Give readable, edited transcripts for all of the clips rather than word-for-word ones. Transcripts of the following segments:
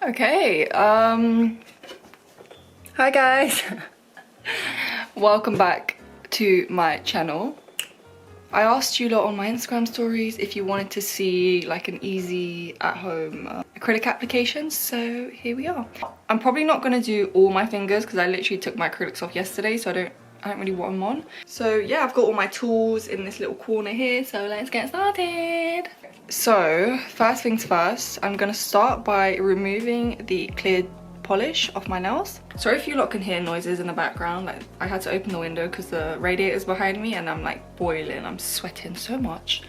Okay, hi guys. Welcome back to my channel. I asked you lot on my Instagram stories if you wanted to see like an easy at-home acrylic application, so here we are. I'm probably not gonna do all my fingers because I literally took my acrylics off yesterday, so I don't really want them on. So yeah, I've got all my tools in this little corner here, so let's get started. So first things first, I'm gonna start by removing the clear polish off my nails. Sorry if you lot can hear noises in the background, like I had to open the window because the radiator's behind me and I'm like boiling, I'm sweating so much.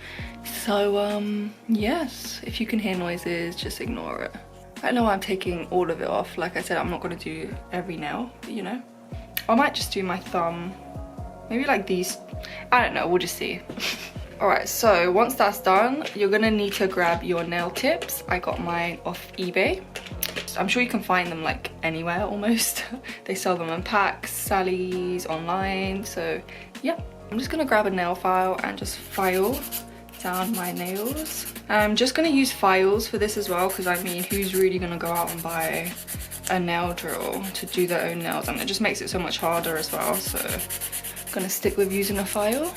So yes, if you can hear noises, just ignore it. I know I'm taking all of it off. Like I said, I'm not gonna do every nail, but you know, I might just do my thumb, maybe like these, I don't know, we'll just see. Alright, so once that's done, you're gonna need to grab your nail tips. I got mine off eBay. I'm sure you can find them like anywhere almost. They sell them in Paks, Sally's, online, so yeah. I'm just gonna grab a nail file and just file down my nails. I'm just gonna use files for this as well, because I mean, who's really gonna go out and buy a nail drill to do their own nails? And it just makes it so much harder as well, so I'm gonna stick with using a file.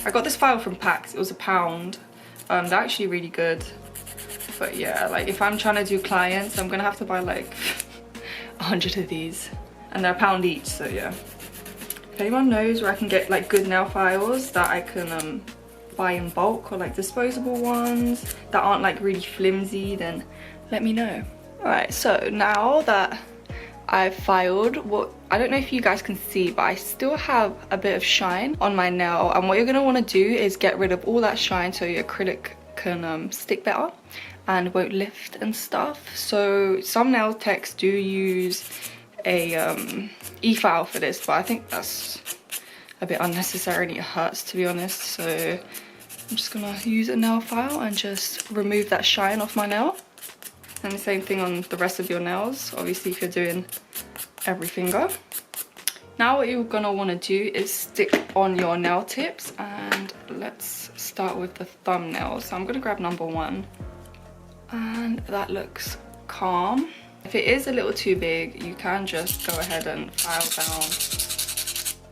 I got this file from Paks, it was £1. They're actually really good. But yeah, like if I'm trying to do clients, I'm gonna have to buy like 100 of these. And they're £1 each, so yeah. If anyone knows where I can get like good nail files that I can buy in bulk, or like disposable ones that aren't like really flimsy, then let me know. Alright, so now that I've filed, what I don't know if you guys can see, but I still have a bit of shine on my nail, and what you're gonna want to do is get rid of all that shine so your acrylic can stick better and won't lift and stuff. So some nail techs do use a e-file for this, but I think that's a bit unnecessary and it hurts, to be honest. So I'm just gonna use a nail file and just remove that shine off my nail. And the same thing on the rest of your nails, obviously if you're doing every finger. Now what you're gonna wanna do is stick on your nail tips, and let's start with the thumbnail. So I'm gonna grab number 1, and that looks calm. If it is a little too big, you can just go ahead and file down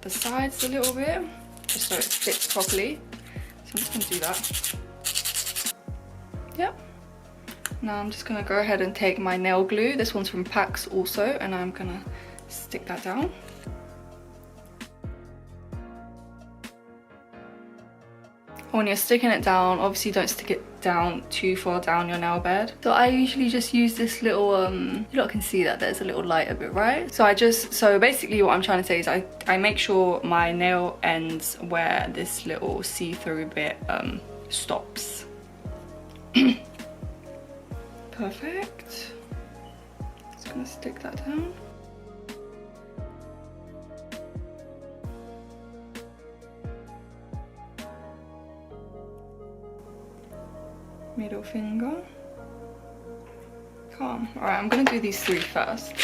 the sides a little bit, just so it fits properly. So I'm just gonna do that. Yep. Now I'm just gonna go ahead and take my nail glue. This one's from Paks also, and I'm gonna stick that down. When you're sticking it down, obviously don't stick it down too far down your nail bed. So I usually just use this little, you lot can see that there's a little light a bit, right? So basically what I'm trying to say is I make sure my nail ends where this little see-through bit stops. Perfect. Just gonna stick that down. Middle finger. Calm. Alright, I'm gonna do these 3 first.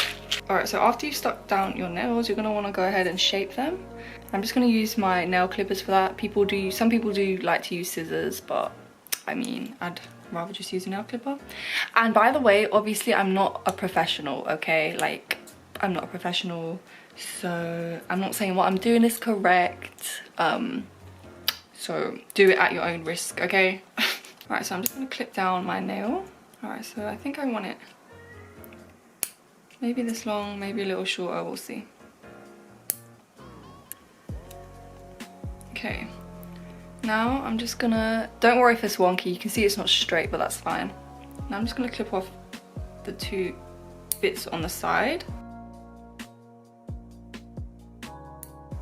Alright, so after you've stuck down your nails, you're gonna wanna go ahead and shape them. I'm just gonna use my nail clippers for that. Some people do like to use scissors, but I mean, I'd rather just use a nail clipper. And by the way, obviously I'm not a professional, okay? Like, I'm not a professional, so I'm not saying what I'm doing is correct. So do it at your own risk, okay? Alright, so I'm just gonna clip down my nail. Alright, so I think I want it maybe this long, maybe a little shorter, we'll see. Okay. Now I'm just gonna, don't worry if it's wonky, you can see it's not straight, but that's fine. Now I'm just gonna clip off the 2 bits on the side,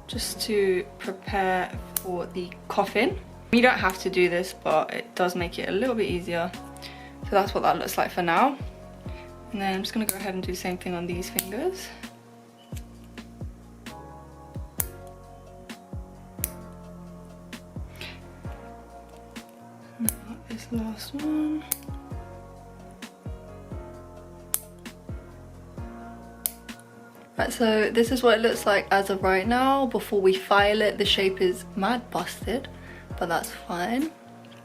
just to prepare for the coffin. You don't have to do this, but it does make it a little bit easier. So that's what that looks like for now. And then I'm just gonna go ahead and do the same thing on these fingers. This last one. Right, so this is what it looks like as of right now. Before we file it, the shape is mad busted, but that's fine.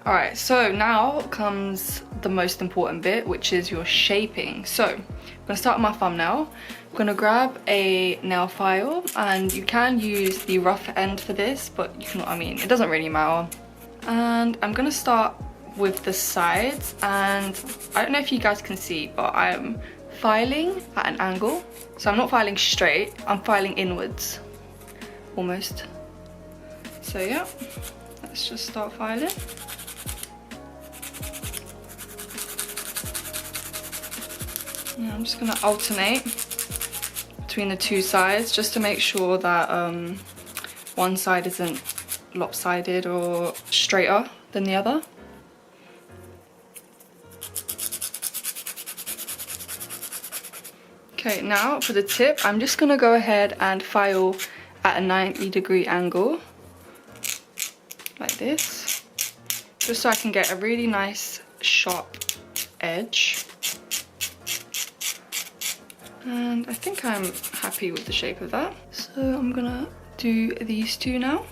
Alright, so now comes the most important bit, which is your shaping. So I'm gonna start with my thumbnail. I'm gonna grab a nail file, and you can use the rough end for this, but you know what I mean, it doesn't really matter. And I'm gonna start with the sides, and I don't know if you guys can see, but I'm filing at an angle. So I'm not filing straight, I'm filing inwards, almost. So yeah, let's just start filing. And I'm just gonna alternate between the two sides just to make sure that one side isn't lopsided or straighter than the other. Okay, now for the tip, I'm just gonna go ahead and file at a 90-degree angle, like this, just so I can get a really nice sharp edge. And I think I'm happy with the shape of that. So I'm gonna do these two now.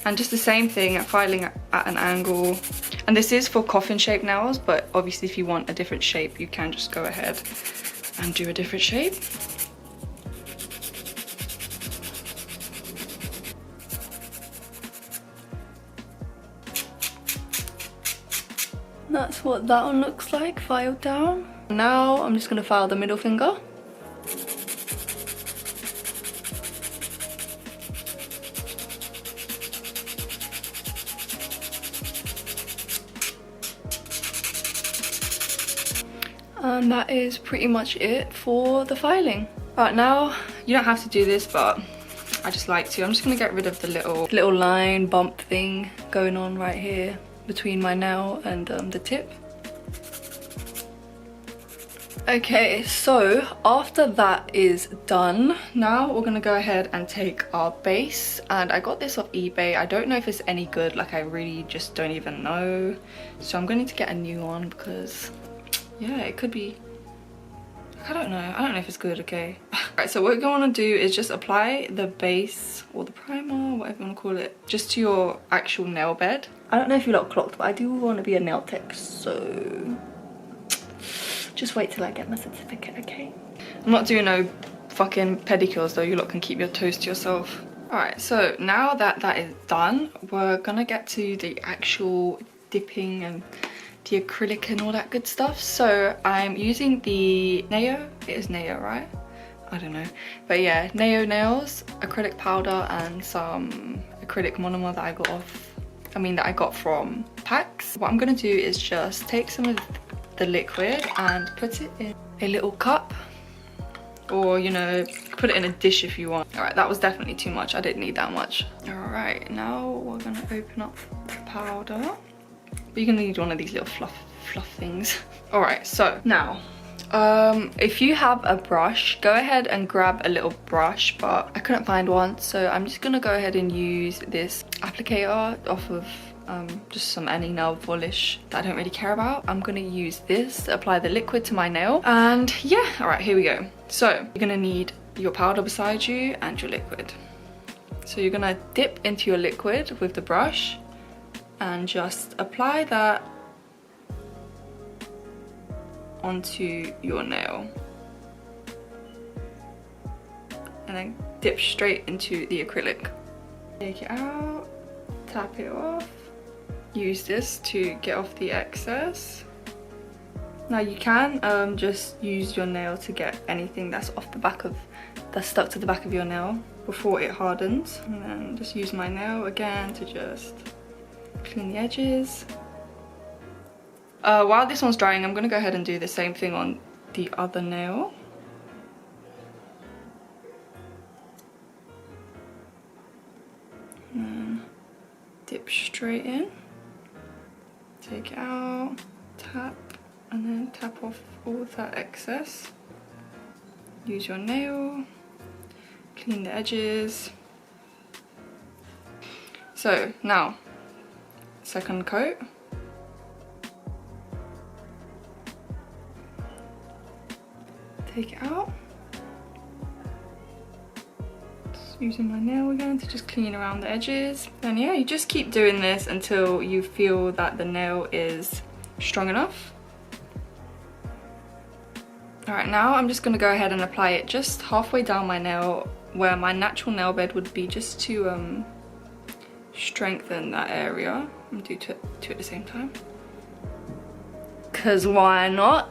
And just the same thing, filing at an angle. And this is for coffin shaped nails, but obviously if you want a different shape, you can just go ahead and do a different shape. That's what that one looks like, filed down. Now I'm just gonna file the middle finger. And that is pretty much it for the filing. Right, now you don't have to do this, but I just like to. I'm just gonna get rid of the little line bump thing going on right here between my nail and the tip. Okay, so after that is done, now we're gonna go ahead and take our base. And I got this off eBay. I don't know if it's any good, like I really just don't even know. So I'm going to get a new one because yeah, it could be, I don't know if it's good, okay. Alright, so what you're gonna wanna do is just apply the base or the primer, whatever you wanna call it, just to your actual nail bed. I don't know if you lot clocked, but I do wanna be a nail tech, so just wait till I get my certificate, okay? I'm not doing no fucking pedicures though, you lot can keep your toes to yourself. Alright, so now that that is done, we're gonna get to the actual dipping and the acrylic and all that good stuff. So I'm using the Neo, it is Neo, right? I don't know, but yeah, Neo nails, acrylic powder, and some acrylic monomer that I got from Paks. What I'm gonna do is just take some of the liquid and put it in a little cup, or you know, put it in a dish if you want. All right, that was definitely too much, I didn't need that much. All right, now we're gonna open up the powder. But you're gonna need one of these little fluff things. All right, so now, if you have a brush, go ahead and grab a little brush, but I couldn't find one, so I'm just gonna go ahead and use this applicator off of just some any nail polish that I don't really care about. I'm gonna use this to apply the liquid to my nail, and yeah, all right, here we go. So you're gonna need your powder beside you and your liquid. So you're gonna dip into your liquid with the brush and just apply that onto your nail. And then dip straight into the acrylic. Take it out, tap it off. Use this to get off the excess. Now you can just use your nail to get anything that's stuck to the back of your nail before it hardens. And then just use my nail again to just clean the edges. While this one's drying, I'm gonna go ahead and do the same thing on the other nail. And then dip straight in, take it out, tap, and then tap off all of that excess. Use your nail, clean the edges. So now, second coat. Take it out. Just Using my nail again to just clean around the edges. And yeah, you just keep doing this until you feel that the nail is strong enough. Alright, now I'm just going to go ahead and apply it just halfway down my nail where my natural nail bed would be, just to strengthen that area. I'm going to do two at the same time. Because why not?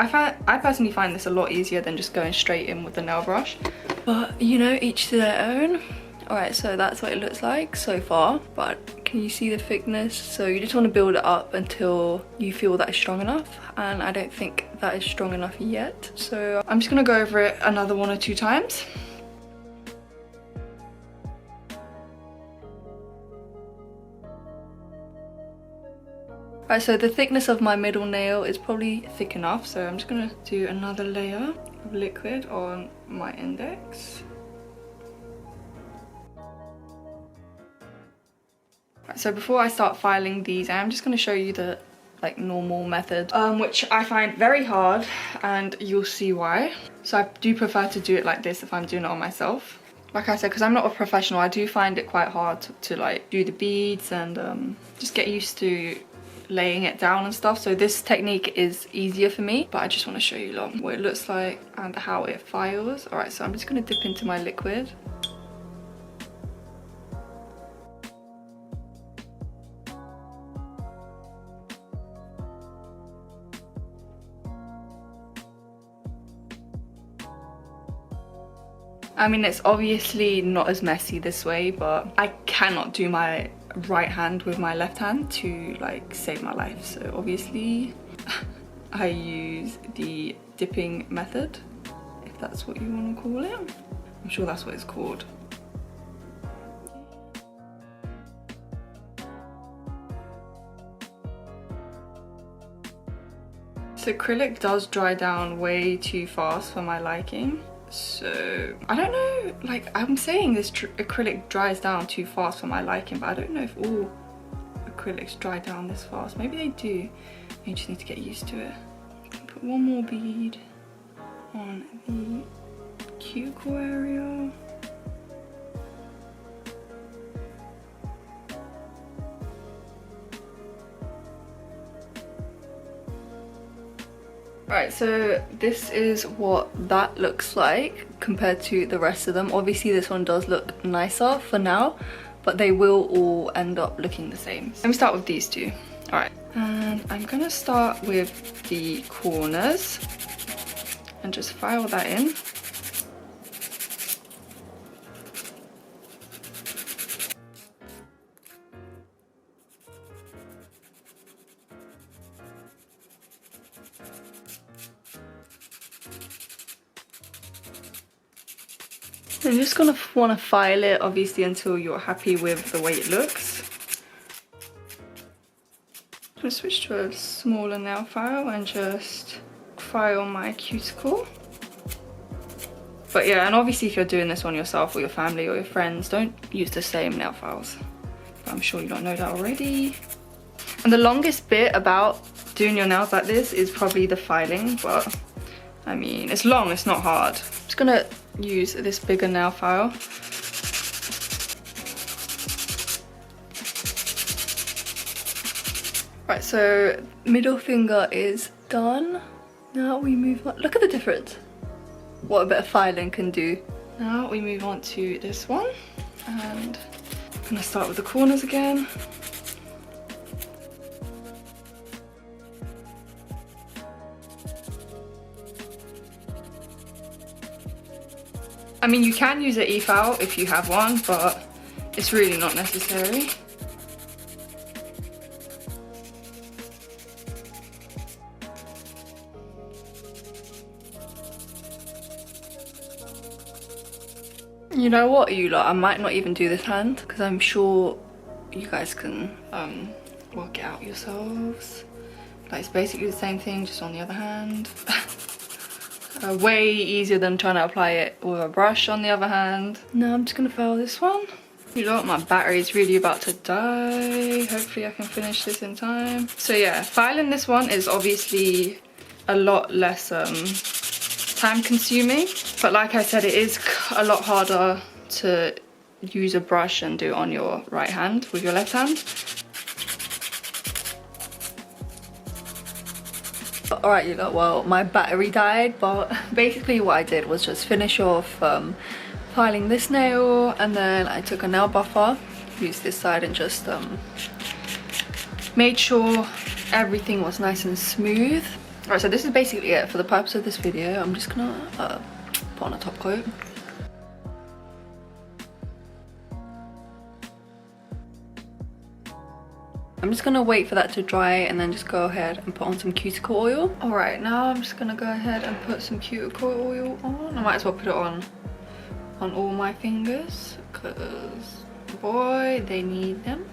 I personally find this a lot easier than just going straight in with the nail brush. But, you know, each to their own. Alright, so that's what it looks like so far. But can you see the thickness? So you just want to build it up until you feel that it's strong enough. And I don't think that is strong enough yet. So I'm just going to go over it another 1 or 2 times. Alright, so the thickness of my middle nail is probably thick enough, so I'm just going to do another layer of liquid on my index. Right, so before I start filing these, I'm just going to show you the normal method, which I find very hard, and you'll see why. So I do prefer to do it like this if I'm doing it on myself. Like I said, because I'm not a professional, I do find it quite hard to do the beads and just get used to laying it down and stuff. So this technique is easier for me, but I just want to show you what it looks like and how it files. All right, so I'm just going to dip into my liquid. I mean, it's obviously not as messy this way, but I cannot do my right hand with my left hand to save my life. So obviously I use the dipping method, if that's what you want to call it. I'm sure that's what it's called. So acrylic does dry down way too fast for my liking. So I don't know, I'm saying this acrylic dries down too fast for my liking, but I don't know if all acrylics dry down this fast. Maybe they do. You just need to get used to it. Put one more bead on the cuticle area. Right, so this is what that looks like compared to the rest of them. Obviously this one does look nicer for now, but they will all end up looking the same. Let me start with these two. All right, and I'm gonna start with the corners and just file that in. I'm just gonna want to file it obviously until you're happy with the way it looks. I'm gonna switch to a smaller nail file and just file my cuticle. But yeah, and obviously if you're doing this on yourself or your family or your friends, don't use the same nail files. But I'm sure you don't know that already. And the longest bit about doing your nails like this is probably the filing, but I mean, it's long, it's not hard. I'm just gonna use this bigger nail file. Right, so middle finger is done. Now we move on. Look at the difference. What a bit of filing can do. Now we move on to this one, and I'm gonna start with the corners again. I mean, you can use an e-file if you have one, but it's really not necessary. You know what, you lot, I might not even do this hand because I'm sure you guys can work it out yourselves. It's basically the same thing, just on the other hand. Way easier than trying to apply it with a brush on the other hand. Now I'm just gonna file this one. You know what, my battery is really about to die. Hopefully I can finish this in time. So yeah, filing this one is obviously a lot less time consuming, but like I said, it is a lot harder to use a brush and do it on your right hand with your left hand. Alright, you know, well, my battery died, but basically what I did was just finish off filing this nail, and then I took a nail buffer, used this side, and just made sure everything was nice and smooth. Alright, so this is basically it. For the purpose of this video, I'm just gonna put on a top coat. I'm just gonna wait for that to dry and then just go ahead and put on some cuticle oil. Alright, now I'm just gonna go ahead and put some cuticle oil on. I might as well put it on all my fingers, because boy, they need them.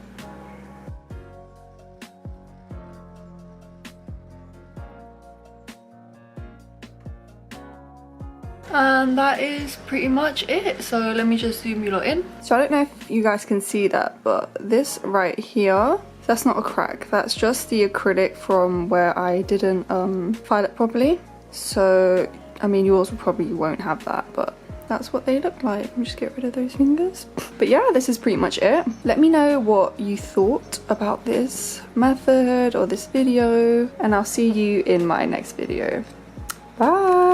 And that is pretty much it. So let me just zoom you lot in. So I don't know if you guys can see that, but this right here, that's not a crack, that's just the acrylic from where I didn't file it properly. So I mean, yours probably won't have that, but that's what they look like. Let me just get rid of those fingers. But yeah, this is pretty much it. Let me know what you thought about this method or this video, and I'll see you in my next video. Bye.